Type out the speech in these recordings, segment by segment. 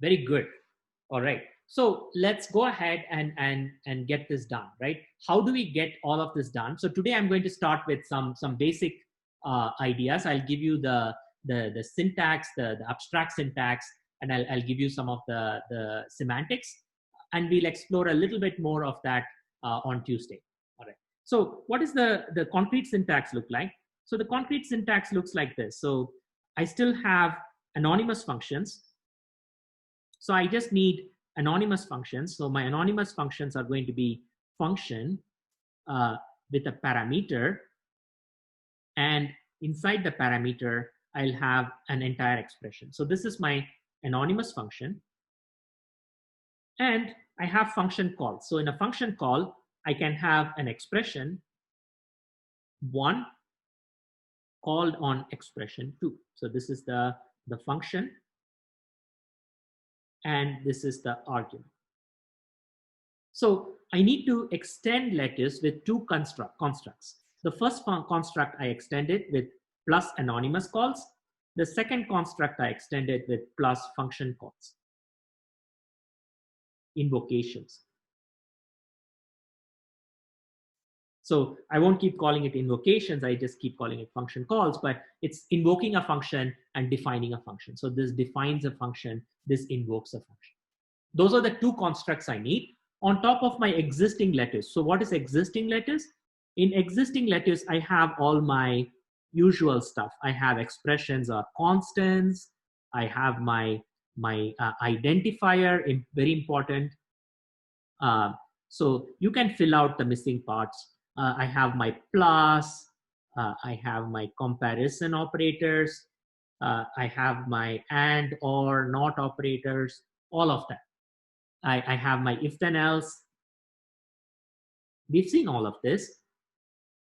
Very good. All right. So let's go ahead and get this done, right? How do we get all of this done? So today I'm going to start with some basic ideas. I'll give you the syntax, the abstract syntax, and I'll give you some of the semantics, and we'll explore a little bit more of that on Tuesday. All right. So what does the concrete syntax look like? So the concrete syntax looks like this. So I still have anonymous functions. So I just need anonymous functions. So my anonymous functions are going to be function with a parameter, and inside the parameter, I'll have an entire expression. So this is my anonymous function, and I have function calls. So in a function call, I can have an expression 1 called on expression 2. So this is the function, and this is the argument. So I need to extend letters with two constructs. The first construct I extended with plus anonymous calls. The second construct I extended with plus function calls, invocations. So I won't keep calling it invocations, I just keep calling it function calls, but it's invoking a function and defining a function. So this defines a function, this invokes a function. Those are the two constructs I need on top of my existing letters. So what is existing letters? In existing letters, I have all my usual stuff. I have expressions or constants. I have my identifier, very important. So you can fill out the missing parts. I have my plus, I have my comparison operators, I have my and, or, not operators, all of that. I have my if then else. We've seen all of this.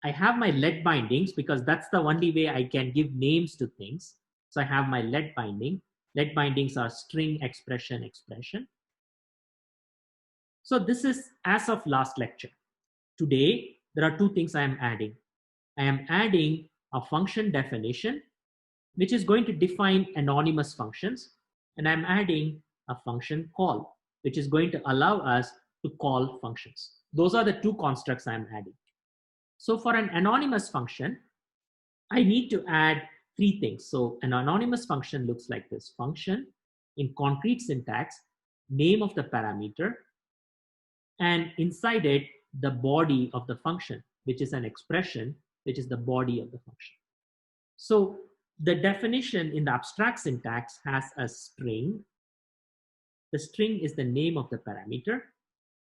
I have my let bindings because that's the only way I can give names to things. So I have my let binding. Let bindings are string, expression, expression. So this is as of last lecture. Today, there are two things I am adding. I am adding a function definition, which is going to define anonymous functions. And I'm adding a function call, which is going to allow us to call functions. Those are the two constructs I'm adding. So for an anonymous function, I need to add three things. So an anonymous function looks like this: function, in concrete syntax, name of the parameter, and inside it, the body of the function, which is an expression, which is the body of the function. So the definition in the abstract syntax has a string. The string is the name of the parameter,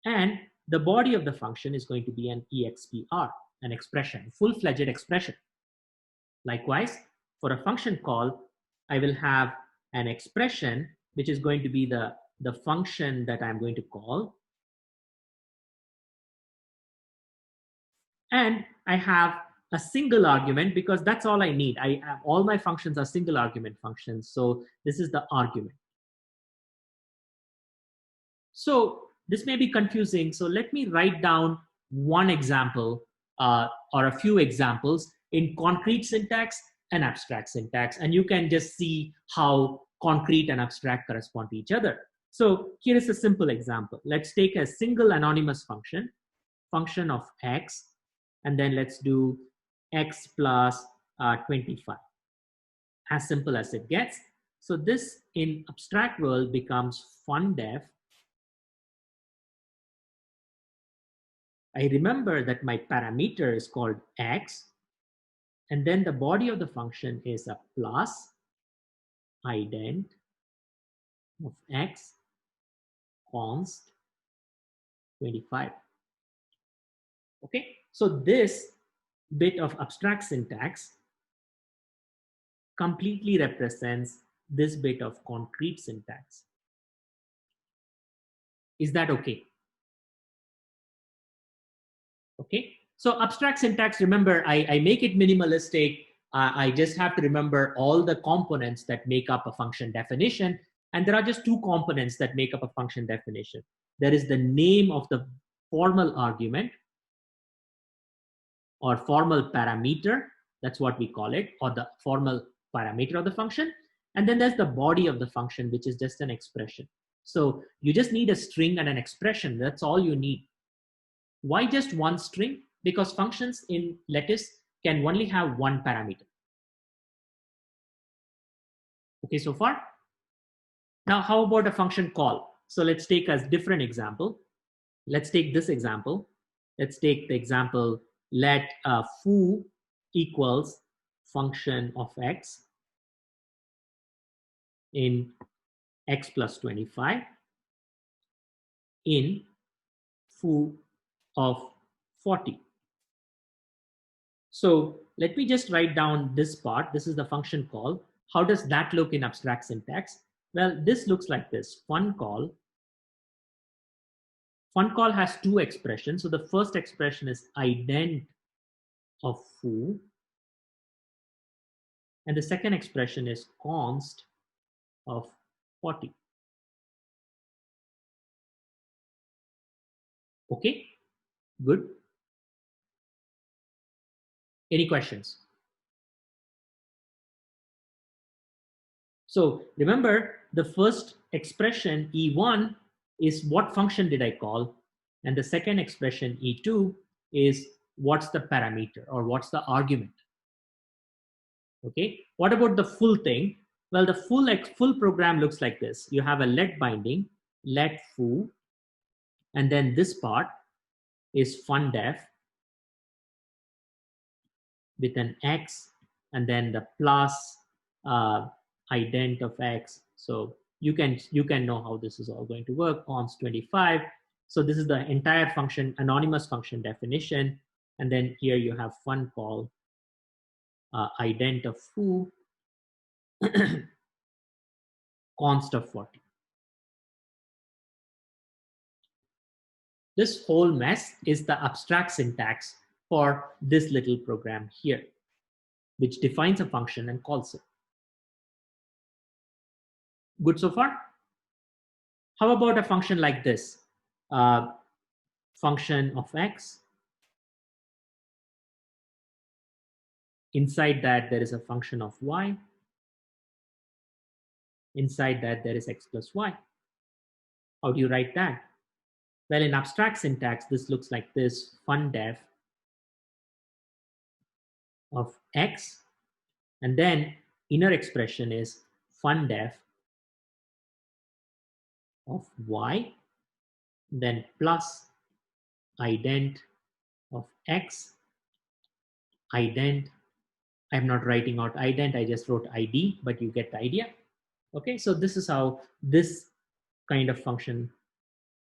and the body of the function is going to be an expr, an expression, full-fledged expression. Likewise, for a function call, I will have an expression, which is going to be the function that I'm going to call. And I have a single argument because that's all I need. All my functions are single argument functions. So this is the argument. So this may be confusing. So let me write down one example or a few examples in concrete syntax and abstract syntax. And you can just see how concrete and abstract correspond to each other. So here is a simple example. Let's take a single anonymous function of x, and then let's do x plus 25. As simple as it gets. So this in abstract world becomes fundef. I remember that my parameter is called x, and then the body of the function is a plus ident of x const 25. Okay, so this bit of abstract syntax completely represents this bit of concrete syntax. Is that okay? Okay, so abstract syntax, remember, I make it minimalistic. I just have to remember all the components that make up a function definition. And there are just two components that make up a function definition. There is the name of the formal argument or formal parameter, that's what we call it, or the formal parameter of the function. And then there's the body of the function, which is just an expression. So you just need a string and an expression. That's all you need. Why just one string? Because functions in Lattice can only have one parameter. Okay, so far? Now, how about a function call? So let's take a different example. Let's take this example. Let's take the example, let foo equals function of x in x plus 25 in foo of 40. So let me just write down this part. This is the function call. How does that look in abstract syntax? Well, this looks like this. Fun call. Fun call has two expressions. So the first expression is ident of foo. And the second expression is const of 40. Okay, good. Any questions? So remember, the first expression E1 is what function did I call? And the second expression E2 is what's the parameter or what's the argument? Okay, what about the full thing? Well, the full program looks like this. You have a let binding, let foo, and then this part is fundef with an x, and then the plus ident of x. So you can know how this is all going to work. Const 25. So this is the entire function, anonymous function definition, and then here you have fun call, ident of foo, const of 40. This whole mess is the abstract syntax for this little program here, which defines a function and calls it. Good so far? How about a function like this? Function of x. Inside that, there is a function of y. Inside that, there is x plus y. How do you write that? Well, in abstract syntax, this looks like this: fundef of x, and then inner expression is fundef of y, then plus ident of x, ident. I'm not writing out ident, I just wrote id, but you get the idea. Okay, so this is how this kind of function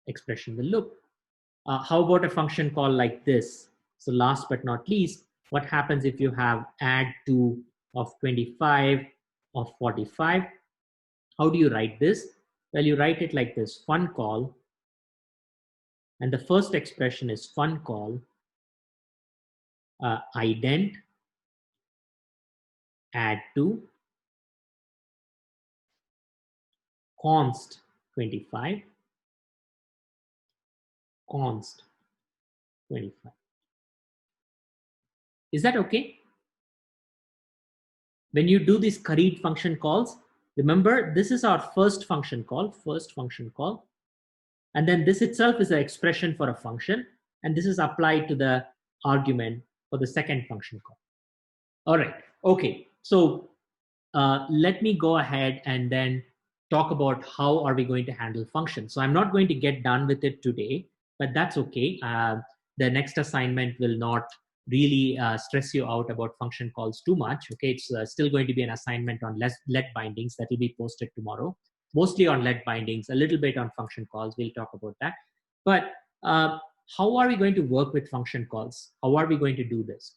expression will look. How about a function call like this? So last but not least, what happens if you have add 2 of 25 of 45? How do you write this? Well, you write it like this: fun call, and the first expression is fun call, ident, add 2, const 25, const 25. Is that okay? When you do these caret function calls, remember this is our first function call, and then this itself is an expression for a function, and this is applied to the argument for the second function call. All right, okay, so let me go ahead and then talk about how are we going to handle functions. So I'm not going to get done with it today, but that's okay. The next assignment will not really stress you out about function calls too much. Okay, it's still going to be an assignment on let bindings that will be posted tomorrow, mostly on let bindings, a little bit on function calls. We'll talk about that. But how are we going to work with function calls? How are we going to do this?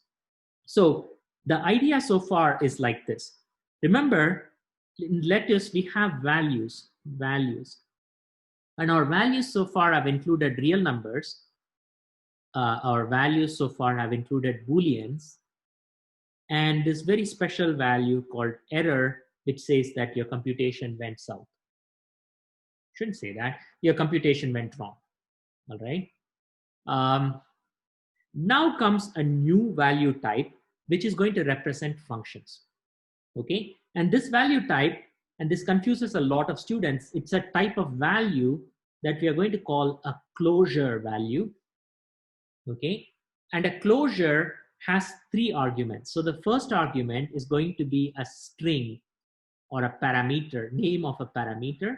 So the idea so far is like this. Remember, in Lattice, we have values, and our values so far have included real numbers. Our values so far have included Booleans, and this very special value called error, which says that your computation went south. Shouldn't say that. Your computation went wrong. All right. Now comes a new value type, which is going to represent functions. Okay, and this value type and this confuses a lot of students. It's a type of value that we are going to call a closure value. Okay, and a closure has 3 arguments. So the first argument is going to be a string or a parameter, name of a parameter.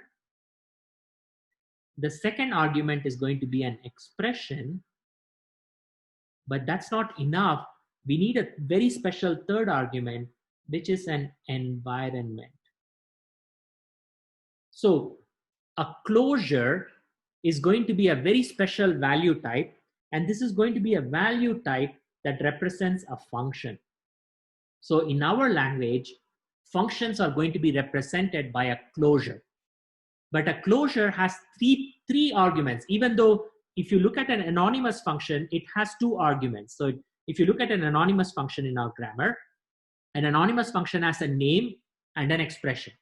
The second argument is going to be an expression, but that's not enough. We need a very special third argument, which is an environment. So a closure is going to be a very special value type, and this is going to be a value type that represents a function. So in our language, functions are going to be represented by a closure. But a closure has three arguments, even though if you look at an anonymous function, it has 2 arguments. So if you look at an anonymous function in our grammar, an anonymous function has a name and an expression.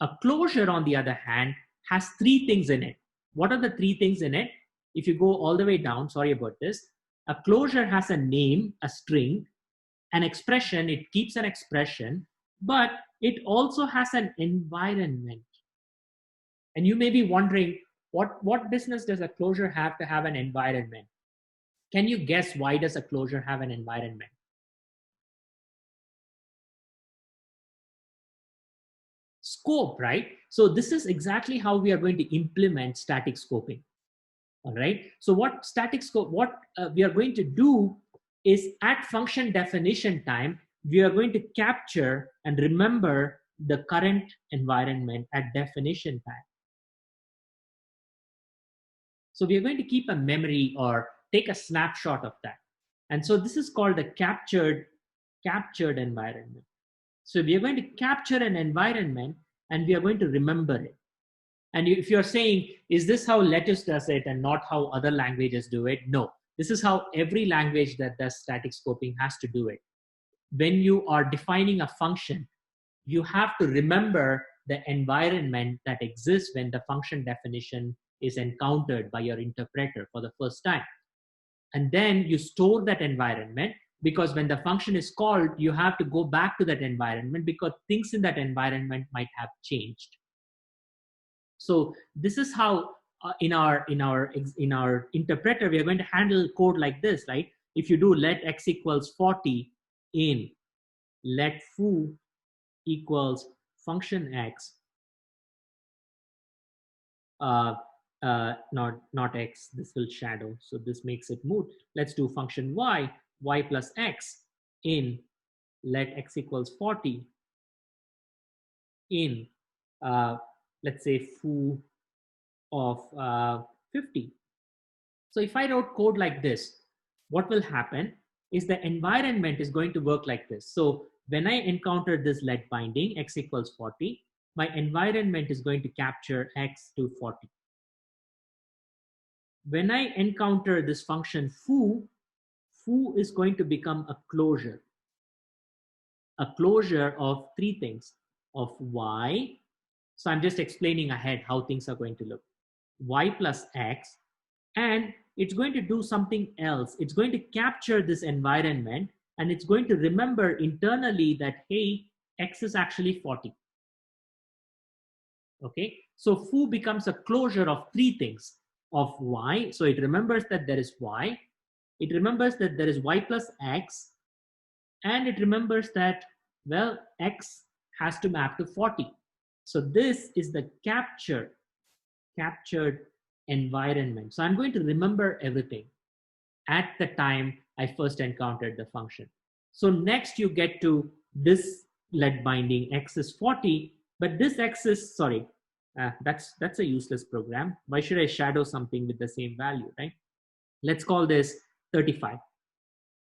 A closure, on the other hand, has 3 things in it. What are the 3 things in it? If you go all the way down, sorry about this, a closure has a name, a string, an expression, it keeps an expression, but it also has an environment. And you may be wondering, what business does a closure have to have an environment? Can you guess why does a closure have an environment? Scope, right? So this is exactly how we are going to implement static scoping. All right. So what static scope, what we are going to do is at function definition time, we are going to capture and remember the current environment at definition time. So we are going to keep a memory or take a snapshot of that. And so this is called the captured environment. So we are going to capture an environment and we are going to remember it. And if you're saying, is this how Lettuce does it and not how other languages do it? No, this is how every language that does static scoping has to do it. When you are defining a function, you have to remember the environment that exists when the function definition is encountered by your interpreter for the first time. And then you store that environment, because when the function is called, you have to go back to that environment because things in that environment might have changed. So this is how in our interpreter, we are going to handle code like this, right? If you do let x equals 40 in let foo equals function x, not x, this will shadow, so this makes it moot. Let's do function y plus x in let x equals 40 in let's say foo of 50. So if I wrote code like this, what will happen is the environment is going to work like this. So when I encounter this let binding x equals 40, my environment is going to capture x to 40. When I encounter this function foo is going to become a closure of 3 things, of y. So I'm just explaining ahead how things are going to look. Y plus x, and it's going to do something else. It's going to capture this environment and it's going to remember internally that, hey, x is actually 40. Okay, so foo becomes a closure of 3 things, of y. So it remembers that there is y, it remembers that there is y plus x, and it remembers that, well, x has to map to 40. So this is the captured environment. So I'm going to remember everything at the time I first encountered the function. So next you get to this let binding x is 40, but this x is, sorry, that's a useless program. Why should I shadow something with the same value, right? Let's call this 35.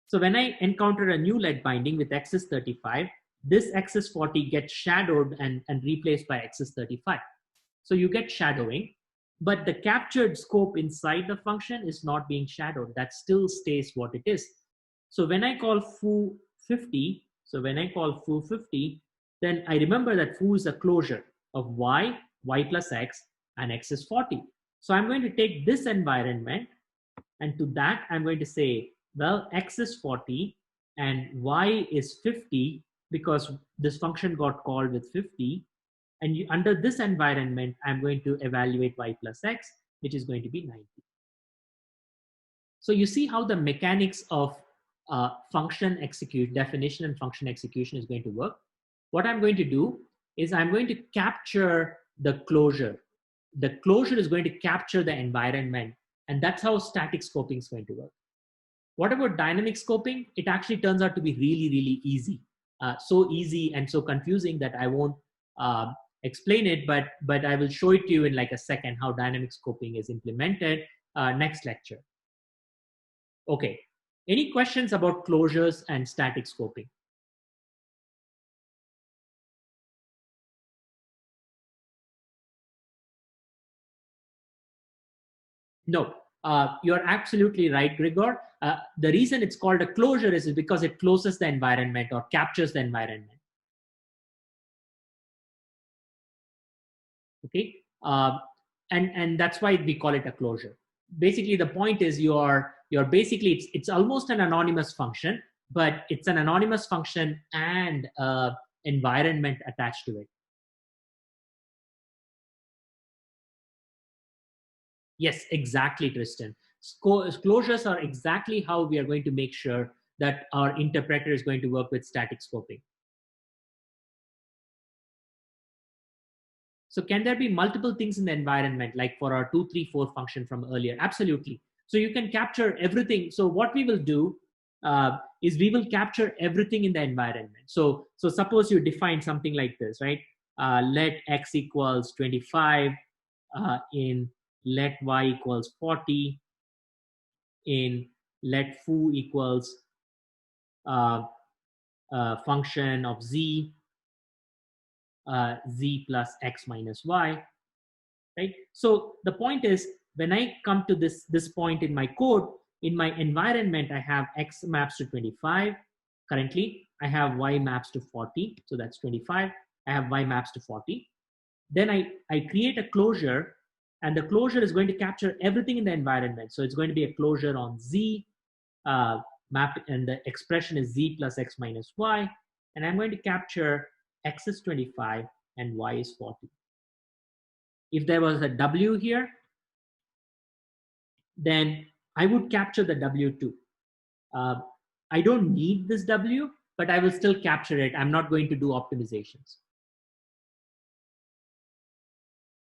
So when I encounter a new let binding with x is 35, this x is 40 gets shadowed and replaced by x is 35. So you get shadowing, but the captured scope inside the function is not being shadowed. That still stays what it is. So when I call foo 50, then I remember that foo is a closure of y plus x, and x is 40. So I'm going to take this environment, and to that I'm going to say, well, x is 40 and y is 50 because this function got called with 50. And under this environment, I'm going to evaluate y plus x, which is going to be 90. So you see how the mechanics of definition and function execution is going to work. What I'm going to do is I'm going to capture the closure. The closure is going to capture the environment, and that's how static scoping is going to work. What about dynamic scoping? It actually turns out to be really, really easy. So easy and so confusing that I won't explain it, but I will show it to you in like a second how dynamic scoping is implemented next lecture. Okay, any questions about closures and static scoping? No, you're absolutely right, Grigor. The reason it's called a closure is because it closes the environment or captures the environment. Okay, and that's why we call it a closure. Basically, the point is you're basically it's almost an anonymous function, but it's an anonymous function and environment attached to it. Yes, exactly, Tristan. Closures are exactly how we are going to make sure that our interpreter is going to work with static scoping. So can there be multiple things in the environment, like for our 2, 3, 4 function from earlier? Absolutely. So you can capture everything. So what we will do is we will capture everything in the environment. So suppose you define something like this, right? Let x equals 25 in let y equals 40 in let foo equals function of z, z plus x minus y, right? So the point is, when I come to this point in my code, in my environment, I have x maps to 25. Currently, I have y maps to 40. So that's 25. I have y maps to 40. Then I create a closure, and the closure is going to capture everything in the environment. So it's going to be a closure on z map, and the expression is z plus x minus y. And I'm going to capture x is 25 and y is 40. If there was a w here, then I would capture the w too. I don't need this w, but I will still capture it. I'm not going to do optimizations.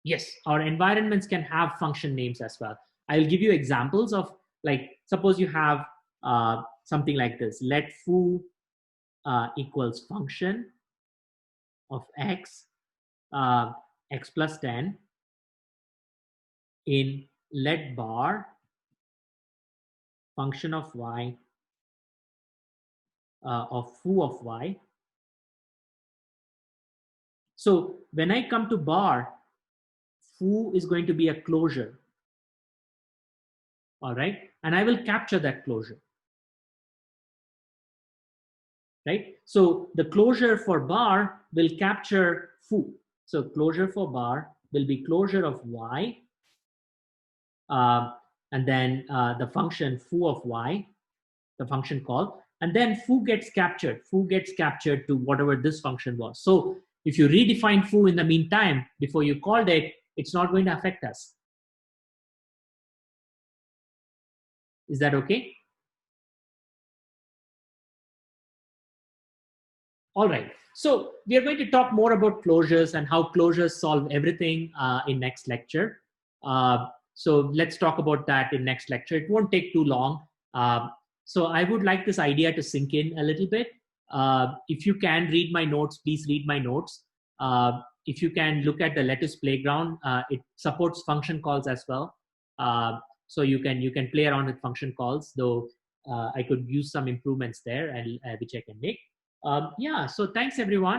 Yes, our environments can have function names as well. I'll give you examples of, like, suppose you have something like this. Let foo equals function of x, x plus 10 in let bar function of y of foo of y. So when I come to bar, foo is going to be a closure. All right. And I will capture that closure. Right. So the closure for bar will capture foo. So closure for bar will be closure of y. And then the function foo of y, the function call. And then foo gets captured. Foo gets captured to whatever this function was. So if you redefine foo in the meantime, before you called it, it's not going to affect us. Is that okay? All right. So we are going to talk more about closures and how closures solve everything in next lecture. So let's talk about that in next lecture. It won't take too long. So I would like this idea to sink in a little bit. If you can read my notes, please read my notes. If you can look at the Lettuce Playground, it supports function calls as well. So you can play around with function calls, though I could use some improvements there, and which I can make. Yeah, so thanks everyone.